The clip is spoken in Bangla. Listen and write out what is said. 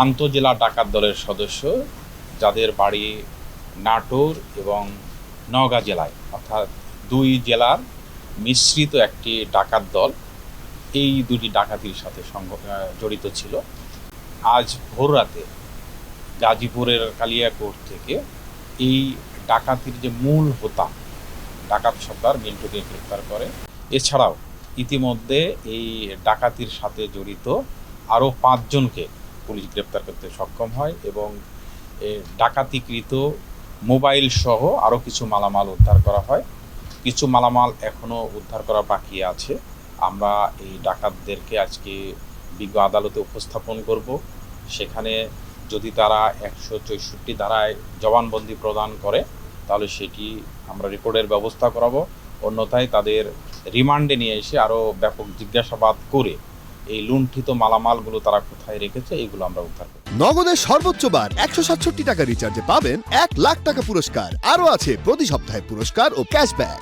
আন্তজেলা ডাকাত দলের সদস্য, যাদের বাড়ি নাটোর এবং নওগাঁ জেলায়, অর্থাৎ দুই জেলার মিশ্রিত একটি ডাকাত দল এই দুটি ডাকাতির সাথে জড়িত ছিল। আজ ভোররাতে গাজীপুরের কালিয়াকোট থেকে এই ডাকাতির যে মূল হোতা ডাকাত সর্দার মিন্টুকে গ্রেপ্তার করে। এছাড়াও ইতিমধ্যে এই ডাকাতির সাথে জড়িত আরও 5 জনকে পুলিশ গ্রেপ্তার করতে সক্ষম হয় এবং ডাকাতিকৃত মোবাইল সহ আরও কিছু মালামাল উদ্ধার করা হয়। কিছু মালামাল এখনও উদ্ধার করা বাকি আছে। আমরা এই ডাকাতদেরকে আজকে বিজ্ঞ আদালতে উপস্থাপন করব। সেখানে যদি তারা 164 ধারায় জবানবন্দি প্রদান করে তাহলে সেটি আমরা রেকর্ডের ব্যবস্থা করাবো। অন্যথায় তাদের রিমান্ডে নিয়ে এসে আরও ব্যাপক জিজ্ঞাসাবাদ করে এই লুণ্ঠিত মালামালগুলো তারা কোথায় রেখেছে এগুলো আমরা উদ্ধার করব। নগদের সর্বোচ্চ বার 167 টাকা রিচার্জে পাবেন 1 লাখ টাকা পুরস্কার। আরও আছে প্রতি সপ্তাহে পুরস্কার ও ক্যাশব্যাক।